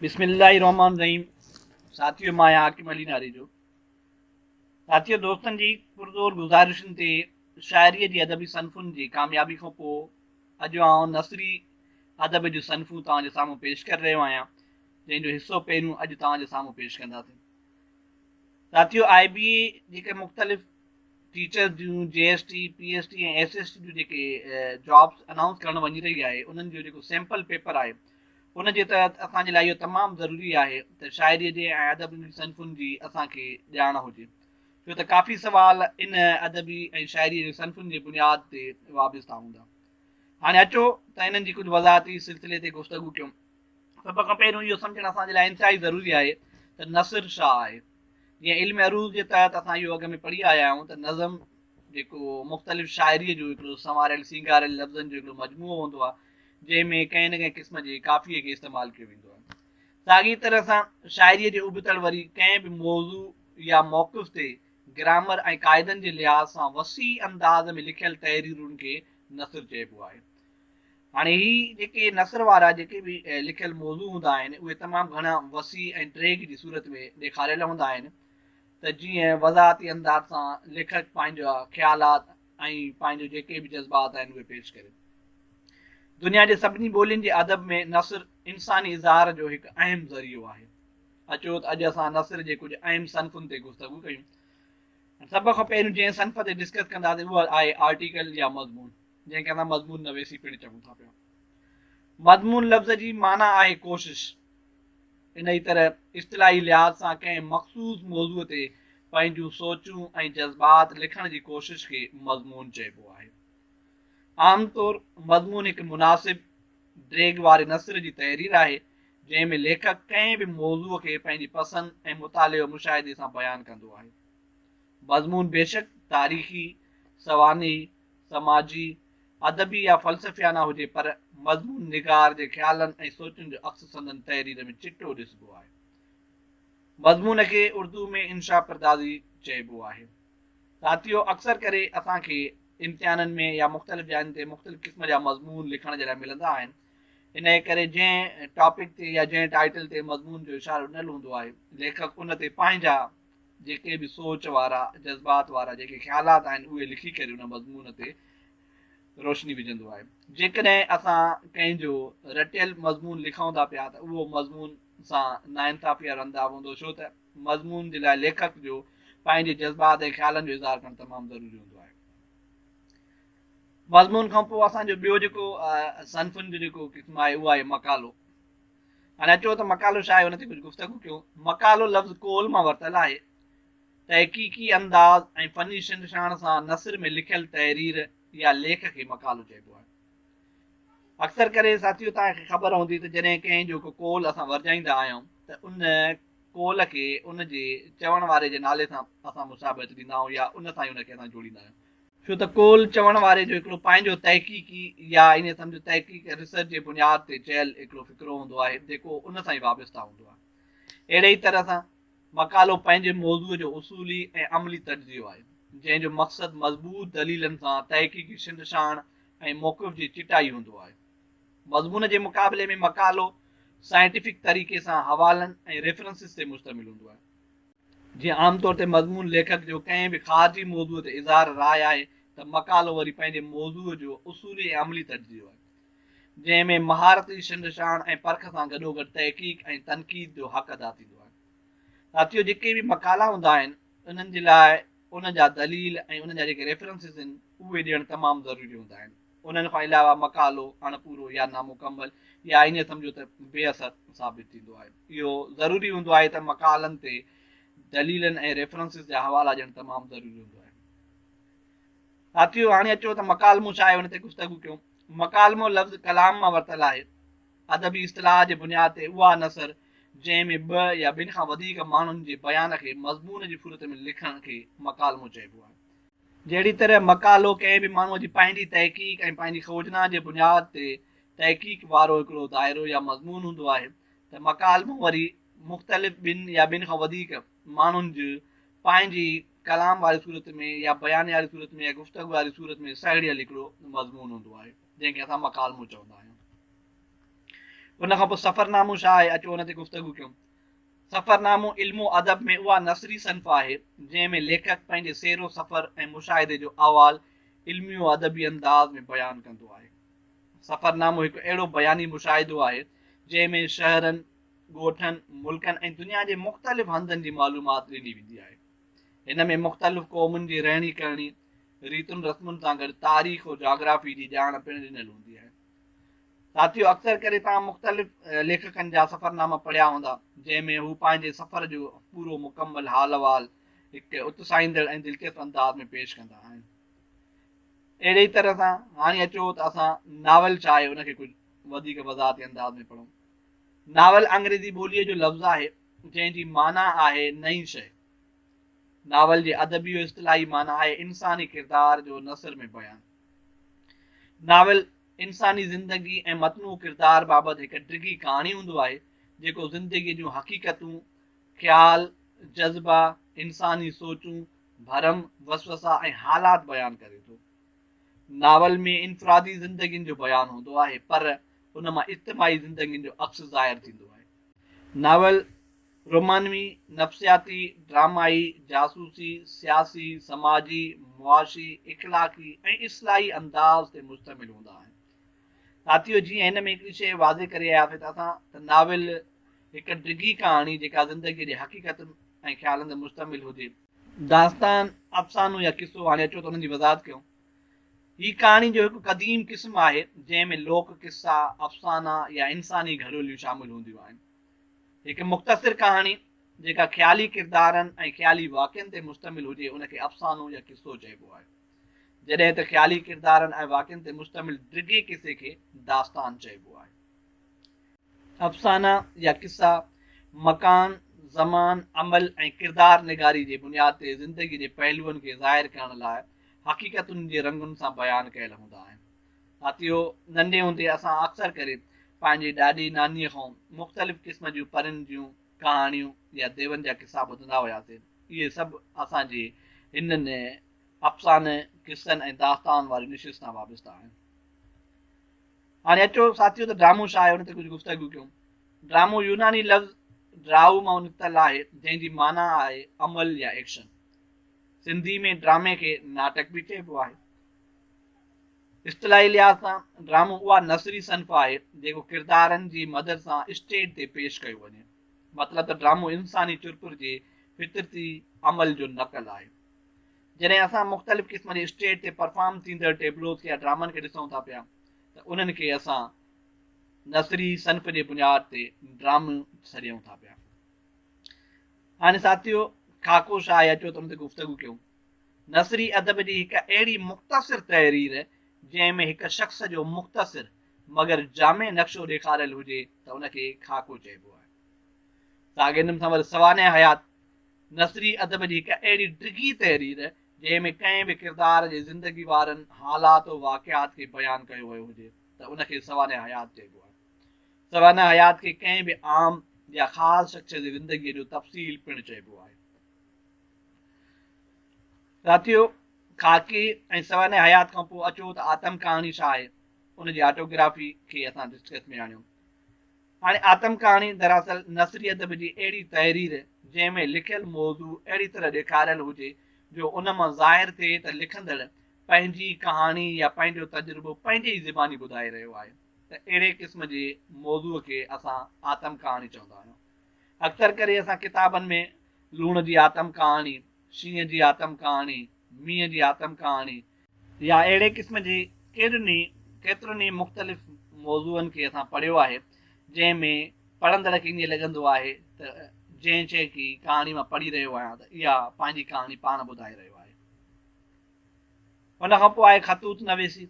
बिस्मिल्लाहिर्रहमानिर्रहीम। साथियों, मां हाकिम अली नारे जो साथियों दोस्तनि जी पुरज़ोर गुज़ारिशुनि ते शाइरीअ जी अदबी सनफ़ुनि जी कामयाबी खां पोइ अॼु आउं नसरी अदब जूं सनफ़ूं तव्हांजे साम्हूं पेश करे रहियो आहियां, जंहिंजो हिसो पहिरियों अॼु तव्हांजे साम्हूं पेश कंदासीं। साथियों, IBA जेके मुख़्तलिफ़ टीचर्स जूं JST PST ऐं SST जूं जेके जॉब्स अनाउंस करणु वञी रही आहे, उन्हनि जो जेको सैंपल पेपर आहे उन जे तहत असांजे लाइ इहो तमामु ज़रूरी आहे त शाइरीअ जे ऐं अदबी सनफ़ुनि जी असांखे ॼाण हुजे, छो त काफ़ी सवाल इन अदबी ऐं शाइरीअ जे सनफ़ुनि जे बुनियाद ते वाबिस्ता हूंदा। हाणे अचो त इन्हनि जी कुझु वज़ाहती सिलसिले ते गुफ़्तगू कयूं। सभ खां पहिरियों इहो सम्झणु असांजे लाइ इंतिहाई ज़रूरी आहे त नसर छा आहे। जीअं इल्म अरूज़ जे तहत असां इहो अॻ में पढ़ी आया आहियूं त नज़म जेको मुख़्तलिफ़ शाइरीअ जो हिकिड़ो संवारियल सींगारियल लफ़्ज़नि जो हिकिड़ो मजमूओ हूंदो आहे, जंहिंमें कंहिं न कंहिं क़िस्म जे काफ़ीअ खे इस्तेमालु कयो वेंदो आहे। साॻी तरह सां शाइरीअ जे उबतड़ वरी कंहिं बि मौज़ू या मौक़िफ़ ते ग्रामर ऐं क़ाइदनि जे लिहाज़ सां वसी अंदाज़ में लिखियल तहरीरुनि खे नसर चइबो आहे। हाणे ही जेके नसर वारा जेके बि लिखियल मौज़ू हूंदा आहिनि, उहे तमामु घणा वसी ऐं ड्रेग जी सूरत में ॾेखारियल हूंदा आहिनि, त जीअं वज़ाहती अंदाज़ सां लेखक पंहिंजा ख़्यालात ऐं पंहिंजो जेके बि जज़्बात आहिनि उहे पेश करे। दुनिया जे सभिनी ॿोलियुनि जे अदब में नसर इंसानी इज़हार जो हिकु अहम ज़रियो आहे। अचो त अॼु असां नसर जे कुझु अहम सनफ़ुनि ते गुफ़्तगू कयूं। सभ खां पहिरियों जंहिं सनफ़ ते डिस्कस कंदासीं उहा आहे आर्टिकल या मज़मून, जंहिंखे असां मज़मून नवेसी पिणु चऊं था पिया। मज़मून लफ़्ज़ जी माना आहे कोशिश। इन ई तरह इस्तिलाही लिहाज़ सां कंहिं मख़सूस मौज़ूअ ते पंहिंजूं सोचूं ऐं जज़्बात लिखण जी कोशिश खे मज़मून चइबो आहे। आमतौर मज़मून हिकु मुनासिब ड्रेग वारे नसर जी तहरीर आहे, जंहिंमें लेखक कंहिं बि मौज़ूअ खे पंहिंजी पसंदि ऐं मुताले मुशाहिदे सां बयानु कंदो आहे। मज़मून बेशक तारीख़ी, सवानी, समाजी, अदबी या फ़लसफ़ियाना हुजे, पर मज़मून निगार जे ख़्यालनि ऐं सोचुनि जो अक्स संदन तहरीर में चिटो ॾिसबो आहे। मज़मून खे उर्दू में इंशा परदाज़ी चइबो आहे। साथियों, अक्सर करे असांखे इम्तिहाननि में या मुख़्तलिफ़ जायुनि ते मुख़्तलिफ़ क़िस्म जा मज़मून लिखण जे लाइ मिलंदा आहिनि। इन जे करे जंहिं टॉपिक ते या जंहिं टाइटल ते मज़मून जो इशारो ॾिनल हूंदो आहे, लेखक उन ते पंहिंजा जेके बि सोच वारा जज़्बात वारा जेके ख़्यालात आहिनि उहे लिखी करे उन मज़मून ते रोशनी विझंदो आहे। जेकॾहिं असां कंहिंजो रटियल मज़मून लिखूं था पिया त उहो मज़मून सां नाइंसाफ़ी वारो अंदाज़ हूंदो, छो त मज़मून जे लाइ लेखक जो पंहिंजे जज़्बात ऐं ख़्यालनि जो इज़हार करणु तमामु ज़रूरी हूंदो आहे। मज़मून खां पोइ असांजो ॿियो जेको सनफ़ुनि जो जेको क़िस्म आहे उहो आहे मकालो। हाणे अचो त मकालो छा आहे, हुन ते कुझु गुफ़्तगू कयूं। मकालो लफ़्ज़ कोल मां वरितल आहे। तहक़ीक़ी अंदाज़ ऐं फ़नी शिनशान सां नसर में लिखियल तहरीर या लेख खे मकालो चइबो आहे। अक्सर करे साथियों, तव्हांखे ख़बर हूंदी त जॾहिं कंहिंजो को कोल असां वरजाईंदा आहियूं त उन कोल खे उन जे चवण वारे जे नाले सां असां मुसाबत ॾींदा आहियूं या उन सां ई उनखे असां जोड़ींदा आहियूं, छो त कोल चवण वारे जो हिकिड़ो पंहिंजो तहक़ीक़ी या इन सम्झो तहक़ीक़ रिसर्च जे बुनियाद ते चयल हिकिड़ो फ़िक्रो हूंदो आहे, जेको उन सां ई वाबस्ता हूंदो आहे। अहिड़े ई तरह सां मकालो पंहिंजे मौज़ूअ जो उसूली ऐं अमली तज्ज़ियो आहे, जंहिंजो मक़सदु मज़बूत दलीलनि सां तहक़ीक़ी शिनशान ऐं मौक़िफ़ जी चिटाई हूंदो आहे। मज़मून जे मुक़ाबले में मकालो साइंटिफिक तरीक़े सां हवालनि ऐं रेफरेंसिस ते मुश्तमिल हूंदो आहे। जीअं आमतौर ते मज़मून लेखक जो कंहिं बि ख़ारिजी मौज़ूअ ते इज़हार राय आहे, त मकालो वरी पंहिंजे मौज़ूअ जो उसूली ऐं अमली तज्ज़ियो आहे, जंहिंमें महारती शिनशान ऐं परख सां गॾोगॾु तहक़ीक़ ऐं तनक़ीद जो हक़ अदा थींदो आहे। साथियों, जेके बि मकाला हूंदा आहिनि उन्हनि जे लाइ उन जा दलील ऐं उन्हनि जा जेके रेफरेंसिस आहिनि उहे ॾियणु तमामु ज़रूरी हूंदा आहिनि। उन्हनि खां अलावा मकालो अणपूरो या नामुकम्मल या ईअं सम्झो त बेअसर साबित थींदो आहे। इहो ज़रूरी हूंदो आहे त मकालनि ते दलीलनि ऐं रेफरेंसिस जा हवाला ॾियणु तमामु ज़रूरी हूंदो आहे। साथियों, हाणे अचो त मकालमो छा आहे, हुन ते गुफ़्तगू कयूं। मकालमो लफ़्ज़ कलाम मां वरितल आहे। अदबी इस्तिलाह जे बुनियाद ते उहा नसर जंहिंमें ॿ या ॿिनि खां वधीक माण्हुनि जे बयान खे मज़मून जी सूरत में लिखण खे मकालमो चइबो आहे। जहिड़ी तरह मकालो कंहिं बि माण्हूअ जी पंहिंजी तहक़ीक़ ऐं पंहिंजी खोजना जे बुनियाद ते तहक़ीक़ वारो हिकिड़ो दाइरो या मज़मून हूंदो आहे, त मकालमो वरी मुख़्तलिफ़ ॿिनि या ॿिनि खां वधीक माण्हुनि जी पंहिंजी कलाम वारी सूरत में या बयान वारी सूरत में या गुफ़्तगू वारी सूरत में सहिड़ियल हिकिड़ो मज़मून हूंदो आहे, जंहिंखे असां मकालमो चवंदा आहियूं। उन खां पोइ सफ़रनामो छा आहे, अचो उन ते गुफ़्तगू कयूं। सफ़रनामो इल्मो अदब में उहा नसरी सन्फ़ आहे जंहिंमें लेखक पंहिंजे सैरो सफ़र ऐं मुशाहिदे जो अहवाल इल्मी अदबी अंदाज़ में बयानु कंदो आहे। सफ़रनामो हिकु अहिड़ो बयानी मुशाहिदो आहे जंहिंमें शहरनि, ॻोठनि, मुल्कनि ऐं दुनिया जे मुख़्तलिफ़ हंधनि जी मालूमात ॾिनी वेंदी आहे। हिन में मुख़्तलिफ़ क़ौमुनि जी रहणी करणी, रीतुनि रस्मुनि सां गॾु तारीख़ और जाग्राफी जी ॼाण पिणु ॾिनल हूंदी आहे। साथियो, अक्सर करे तव्हां मुख़्तलिफ़ लेखकनि जा सफ़रनामा पढ़िया हूंदा जंहिंमें हू पंहिंजे सफ़र जो पूरो मुकमल हाल अहवाल हिकु उत्साहींदड़ ऐं दिलचस्प अंदाज़ में पेश कंदा आहिनि। अहिड़े ई तरह सां हाणे अचो त असां नावल छा आहे उनखे कुझु वधीक वज़ाहती अंदाज़ में पढ़ूं। नावल अंग्रेज़ी ॿोलीअ जो लफ़्ज़ आहे जंहिंजी माना आहे नई शइ। नावल जे अदबी इस्तिलाही माना आहे इंसानी किरदार जो नसर में बयान। नावल इंसानी ज़िंदगी ऐं मतनू किरदार बाबति हिकु डिघी कहाणी हूंदो आहे जेको ज़िंदगीअ जूं हक़ीक़तूं, ख़्याल, जज़्बा, इंसानी सोचूं, भरम, वसवसा ऐं हालात बयानु करे थो। नावल में इनफरादी ज़िंदगियुनि जो बयानु हूंदो आहे पर उन मां इज्तिमाही ज़िंदगियुनि जो अक्स ज़ाहिर थींदो आहे। नावल रोमानवी, नफ़्सियाती, ड्रामाई, जासूसी, सियासी, समाजी, मुआशी, इख़लाक़ी ऐं इस्लाही अंदाज़ ते मुश्तमिल हूंदा आहिनि। साथियो, जीअं हिन में हिकिड़ी शइ वाज़े करे आयासीं त असां त नावल हिकु डिघी कहाणी जेका ज़िंदगीअ जे हक़ीक़तुनि ऐं ख़्यालनि ते मुश्तमिल हुजे, दास्तान, अफ़सानो या किसो, हाणे अचो त उन्हनि जी वज़ाहत कयूं। हीअ कहाणी जो हिकु क़दीम क़िस्म आहे जंहिंमें लोक किस्सा, अफ़साना या इंसानी घड़ोलियूं शामिल हूंदियूं आहिनि। हिकु मुख़्तसिर कहाणी जेका ख़्याली किरदारनि ऐं ख़्याली वाक़िअनि ते मुश्तमिल हुजे उनखे अफ़सानो या किसो चइबो आहे, जॾहिं त ख़्याली किरदारनि ऐं वाक़िअनि ते मुश्तमिल डिघे किसे खे दास्तान चइबो आहे। अफ़साना या किसा मकान, ज़मान, अमल ऐं किरदार निगारी जे बुनियाद ते ज़िंदगी जे पहलुअनि खे ज़ाहिर करण लाइ हक़ीक़तुनि जे रंगुनि सां बयानु कयल हूंदा आहिनि। साथियो, नंढे हूंदे असां अक्सर करे पंहिंजी ॾाॾी नानीअ खां मुख़्तलिफ़ क़िस्म जूं परनि जूं कहाणियूं या देवनि जा किसा ॿुधंदा हुआसीं। इहे सभु असांजे हिननि अफ़साने, किसनि ऐं दास्तान वारी निशिस्त सां वाबस्ता आहिनि। हाणे अचो साथियो त ड्रामो छा आहे उन ते कुझु गुफ़्तगू कयूं। ड्रामो यूनानी लफ़्ज़ ड्राऊ मां निकितल आहे जंहिंजी माना आहे अमल या एक्शन। सिंधी में ड्रामे खे नाटक बि चइबो आहे। इस्तिलाही लिहाज़ सां ड्रामो उहा नसरी सन्फ़ आहे जेको किरदारनि जी मदद सां स्टेज ते पेश कयो वञे। मतिलबु त ड्रामो इंसानी चुरपुर जे फितरती अमल जो नक़ल आहे। जॾहिं असां मुख़्तलिफ़ क़िस्म जे स्टेज ते परफॉर्म थींदड़ टेबलोस या ड्रामनि खे ॾिसूं था पिया त उन्हनि खे असां नसरी सन्फ़ जे बुनियाद ते ड्रामो सॾियूं था पिया। हाणे साथियो, खाको छा आहे अचो त उन ते गुफ़्तगू कयूं। नसरी अदब जी हिकु अहिड़ी मुख़्तसिर तहरीर जंहिंमें हिकु शख़्स जो मुख़्तसिर मगर जामे नक्शो ॾेखारियल हुजे त उनखे खाको चइबो आहे। साॻिए सां वरी सवाने हयात नसरी अदब जी हिकु अहिड़ी डिघी तहरीर जंहिंमें कंहिं बि किरदार जे ज़िंदगी वारनि हालात वाक़ियात खे बयानु कयो वियो हुजे त उनखे सवाने हयात चइबो आहे। सवाने हयात खे कंहिं बि आम या ख़ासि शख़्स जी ज़िंदगीअ जो तफ़सील पिणु चइबो आहे। साथियो, खाके ऐं सवाने हयात खां पोइ अचो त आतम कहाणी छा आहे उनजी ऑटोग्राफी खे असां डिस्कस में आणियूं। हाणे आतम कहाणी दरअसल नसरी अदब जी अहिड़ी तहरीर जंहिंमें लिखियल मौज़ू अहिड़ी तरह ॾेखारियल हुजे जो उन मां ज़ाहिर थिए त लिखंदड़ पंहिंजी कहाणी या पंहिंजो तजुर्बो पंहिंजे ई ज़बानी ॿुधाए रहियो आहे। त अहिड़े क़िस्म जे मौज़ूअ खे असां आतम कहाणी चवंदा आहियूं। अक्सर करे असां किताबनि में लूण जी आतम कहाणी, शींहं जी आतम कहाणी, मींहं जी आतम कहाणी या अहिड़े क़िस्म जे केतिरनि ई मुख़्तलिफ़ मौज़ूअनि खे असां पढ़ियो आहे जंहिंमें पढ़ंदड़ खे ईअं लॻंदो आहे त जंहिं शइ खे कहाणी मां पढ़ी रहियो आहियां त इहा पंहिंजी कहाणी पाण ॿुधाए रहियो आहे। हुन खां पोइ आहे ख़तूत नवेसी।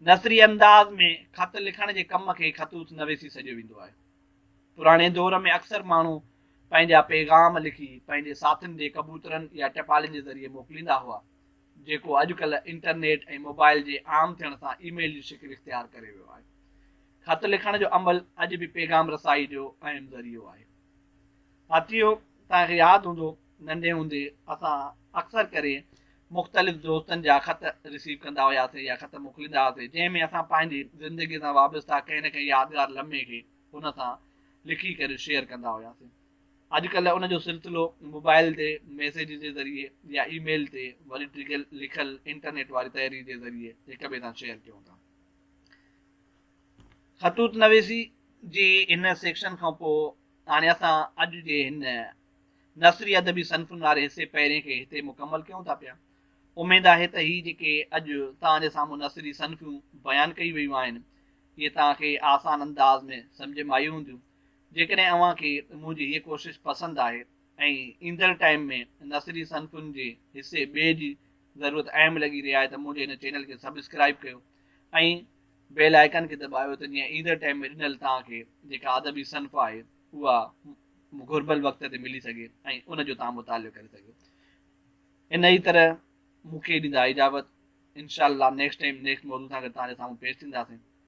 नसरी अंदाज़ में ख़त लिखण जे कम खे ख़तूत नवेसी सॾियो वेंदो आहे। पुराणे दौर में अक्सर माण्हू पंहिंजा पैगाम लिखी पंहिंजे साथियुनि जे कबूतरनि या टपालियुनि जे ज़रिए मोकिलींदा हुआ, जेको अॼुकल्ह इंटरनेट ऐं मोबाइल जे आम थियण सां ईमेल जी शिकिल इख़्तियार करे वियो आहे। ख़त लिखण जो अमल अॼु बि पैगाम रसाई जो अहम ज़रियो आहे। साथियो, तव्हांखे यादि हूंदो नंढे हूंदे असां अक्सर करे मुख़्तलिफ़ दोस्तनि जा ख़त रिसीव कंदा हुआसीं या ख़त मोकिलींदा हुआसीं, जंहिंमें असां पंहिंजी ज़िंदगी सां वाबस्ता कंहिं न कंहिं यादगार लम्हे खे हुन सां लिखी करे शेयर कंदा हुआसीं। अॼुकल्ह उनजो सिलसिलो मोबाइल ते मैसेज जे ज़रिए या ईमेल ते वरी लिखियल इंटरनेट वारी तहरीर जे ज़रिए हिक ॿिए सां शेयर कयूं था। ख़तूत नवेसी जे हिन सेक्शन खां पोइ हाणे असां अॼु जे हिन नसरी अदबी सनफ़ुनि वारे हिसे पहिरें खे हिते मुकमल कयूं था पिया। उमेदु आहे त हीअ जेके अॼु तव्हांजे साम्हूं नसरी सनफ़ूं बयानु कई वियूं आहिनि इहे तव्हांखे आसान अंदाज़ में सम्झ में आई हूंदियूं। जेकॾहिं अव्हांखे मुंहिंजी हीअ कोशिशि पसंदि आहे ऐं ईंदड़ टाइम में नसरी सनफ़ुनि जे हिसे ॿिए जी ज़रूरत अहम लॻी रही आहे त मुंहिंजे हिन चैनल खे सब्सक्राइब कयो ऐं बेल आइकन खे दॿायो त जीअं ईंदड़ टाइम में ॾिनल तव्हांखे जेका अदबी सनफ़ आहे उहा घुर्बल वक़्त ते मिली सघे ऐं उनजो तव्हां मुतालो करे सघो। इन ई तरह मूंखे ॾींदा इजाज़त। इंशाअल्लाह नेक्स्ट टाइम नेक्स्ट मौज़ू सां गॾु तव्हांजे साम्हूं पेश थींदासीं।